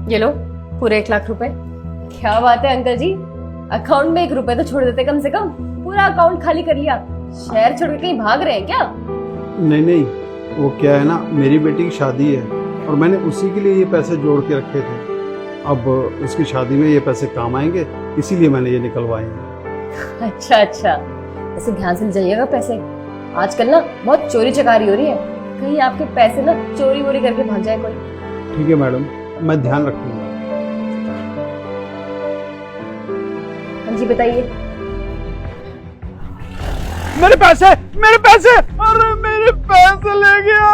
ये लो पूरे 1 लाख रुपए। क्या बात है अंकल जी, अकाउंट में 1 रुपए तो छोड़ देते कम से कम। पूरा अकाउंट खाली कर लिया। शहर छोड़ के कहीं भाग रहे हैं क्या? नहीं नहीं, वो क्या है ना, मेरी बेटी की शादी है और मैंने उसी के लिए ये पैसे जोड़ के रखे थे। अब उसकी शादी में ये पैसे काम आएंगे, इसीलिए मैंने ये निकलवाए हैं। अच्छा अच्छा, ऐसे ध्यान से जाइएगा पैसे। आजकल ना बहुत चोरी चकारी हो रही है, कहीं आपके पैसे ना चोरी वोरी करके भाग जाए कोई। ठीक है मैडम, मैं ध्यान रखूंगा। हाँ जी बताइए। मेरे पैसे, मेरे पैसे, अरे मेरे पैसे ले गया।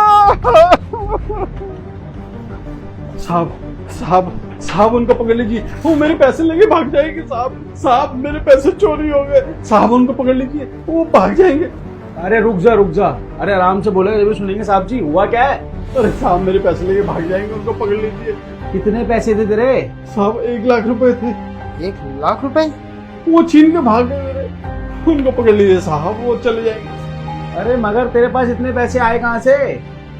साहब साहब साहब, उनको पकड़ लीजिए, वो मेरे पैसे लेके भाग जाएंगे। साहब साहब, मेरे पैसे चोरी हो गए। साहब उनको पकड़ लीजिए, वो भाग जाएंगे। अरे रुक जा रुक जा, अरे आराम से बोलेगा जब भी सुनेंगे। साहब जी हुआ क्या है? अरे साहब, मेरे पैसे लेके भाग जाएंगे, उनको पकड़ लीजिए। कितने पैसे थे तेरे? साहब 1 लाख रुपए थे, 1 लाख रुपए? वो छीन के भाग गए मेरे। उनको पकड़ लीजिए साहब, वो चले जाएंगे। अरे मगर तेरे पास इतने पैसे आए कहाँ से?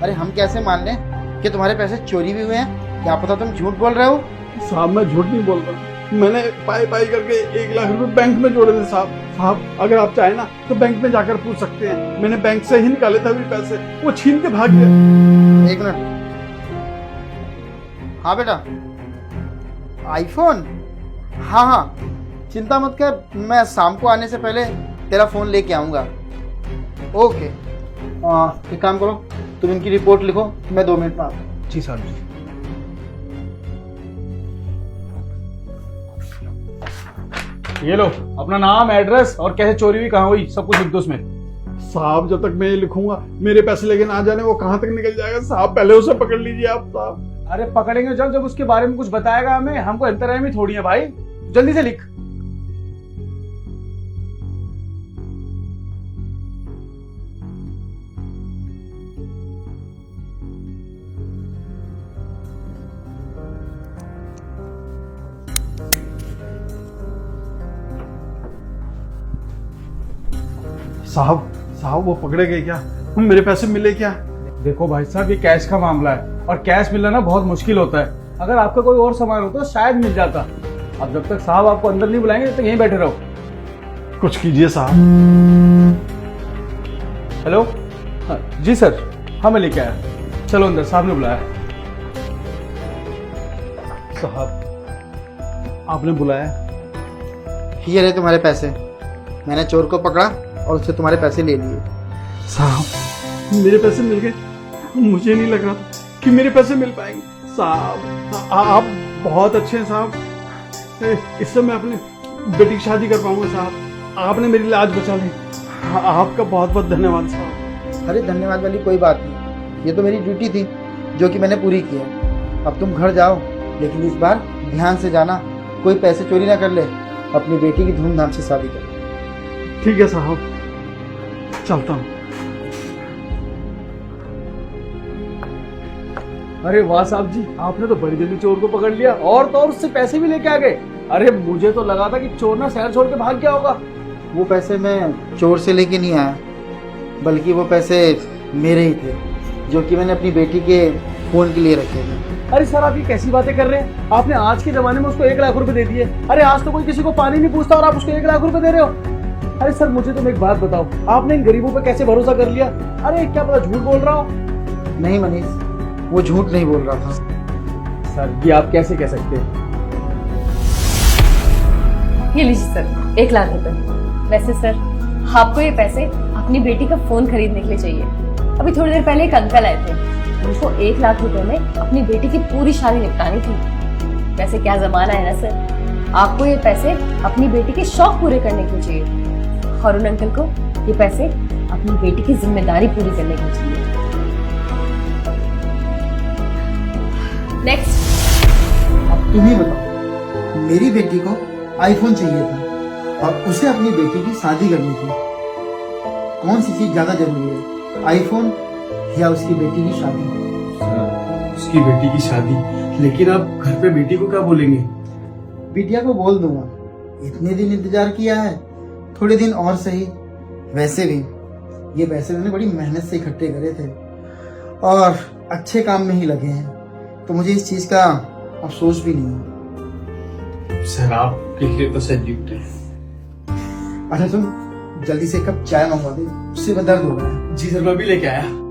अरे हम कैसे मान लें कि तुम्हारे पैसे चोरी भी हुए हैं? क्या पता तुम झूठ बोल रहे हो। साहब मैं झूठ नहीं बोल रहा, मैंने पाई पाई करके 1 लाख रुपए बैंक में जोड़े थे। साहब साहब, अगर आप चाहें ना तो बैंक में जाकर पूछ सकते हैं, मैंने बैंक से ही निकाले थे अभी पैसे, वो छीन के भाग गए। 1 मिनट। हाँ बेटा, आईफोन? हाँ हाँ, चिंता मत कर, मैं शाम को आने से पहले तेरा फोन लेके आऊंगा। ओके, एक काम करो, तुम इनकी रिपोर्ट लिखो, मैं 2 मिनट में आता हूँ। जी साहब जी। ये लो अपना नाम, एड्रेस और कैसे चोरी हुई, कहाँ हुई, सब कुछ लिख दो उसमें। साहब जब तक मैं ये लिखूंगा मेरे पैसे लेके ना जाने वो कहाँ तक निकल जाएगा। साहब पहले उसे पकड़ लीजिए आप। साहब अरे पकड़ेंगे जब जब उसके बारे में कुछ बताएगा हमें, हमको अंतराय में थोड़ी है भाई। जल्दी से लिख। साहब साहब, वो पकड़े गए क्या? मेरे पैसे मिले क्या? देखो भाई साहब, ये कैश का मामला है और कैश मिलना ना बहुत मुश्किल होता है। अगर आपका कोई और सामान होता तो शायद मिल जाता। अब जब तक साहब आपको अंदर नहीं बुलाएंगे तब तक यहीं बैठे रहो। कुछ कीजिए साहब। हेलो, हाँ, जी सर, हाँ मैं लेके आया। चलो अंदर, साहब ने बुलाया। साहब आपने बुलाया? ये रहे तुम्हारे पैसे, मैंने चोर को पकड़ा और उससे तुम्हारे पैसे ले लिए। साहब मेरे पैसे मिल गए, मुझे नहीं लग रहा था कि मेरे पैसे मिल पाएंगे। साहब आप बहुत अच्छे हैं साहब, इससे मैं अपनी बेटी की शादी कर पाऊंगा। साहब आपने मेरी लाज बचा ली, आपका बहुत बहुत धन्यवाद साहब। अरे धन्यवाद वाली कोई बात नहीं, ये तो मेरी ड्यूटी थी जो कि मैंने पूरी की है। अब तुम घर जाओ, लेकिन इस बार ध्यान से जाना, कोई पैसे चोरी ना कर ले। अपनी बेटी की धूमधाम से शादी कर। ठीक है साहब, चलता हूँ। अरे वाह साहब जी, आपने तो बड़ी जल्दी चोर को पकड़ लिया और तो और उससे पैसे भी लेके आ गए। अरे मुझे तो लगा था कि चोर ना शहर छोड़ के भाग गया होगा। वो पैसे मैं चोर से लेके नहीं आया, बल्कि वो पैसे मेरे ही थे, जो कि मैंने अपनी बेटी के फोन के लिए रखे थे। अरे सर आप ये कैसी बातें कर रहे हैं? आपने आज के जमाने में उसको 1 लाख रुपए दे दिए। अरे आज तो कोई किसी को पानी नहीं पूछता और आप उसको 1 लाख रुपए दे रहे हो। अरे सर मुझे तुम एक बात बताओ, आपने इन गरीबों पे कैसे भरोसा कर लिया? अरे क्या पता झूठ बोल रहा हो। नहीं मनीष, वो झूठ नहीं बोल रहा था। सर ये आप कैसे कह सकते हैं? ये लीजिए सर 1 लाख रुपए। वैसे सर आपको ये पैसे अपनी बेटी का फोन खरीदने के लिए चाहिए। अभी थोड़ी देर पहले एक अंकल आए थे, उनको 1 लाख रुपए में अपनी बेटी की पूरी शादी निपटानी थी। वैसे क्या जमाना है ना सर, आपको ये पैसे अपनी बेटी के शौक पूरे करने के लिए चाहिए और उन अंकल को ये पैसे अपनी बेटी की जिम्मेदारी पूरी करने के लिए चाहिए। नेक्स्ट। अब तुम ही बताओ, मेरी बेटी को आईफोन चाहिए था और उसे अपनी बेटी की शादी करनी थी। कौन सी चीज ज्यादा जरूरी है, आईफोन या उसकी बेटी की शादी? उसकी बेटी की शादी, लेकिन आप घर पे बेटी को क्या बोलेंगे? बिटिया को बोल दूंगा, इतने दिन इंतजार किया है, थोड़े दिन और सही। वैसे भी ये पैसे मैंने बड़ी मेहनत से इकट्ठे करे थे और अच्छे काम में ही लगे हैं, तो मुझे इस चीज का अफसोस भी नहीं हो। सर आपके लिए तो सैल्यूट है। अच्छा सुन, जल्दी से एक कप चाय मंगवा दे, उससे दर्द हो रहा है। जी सर, मैं भी लेके आया।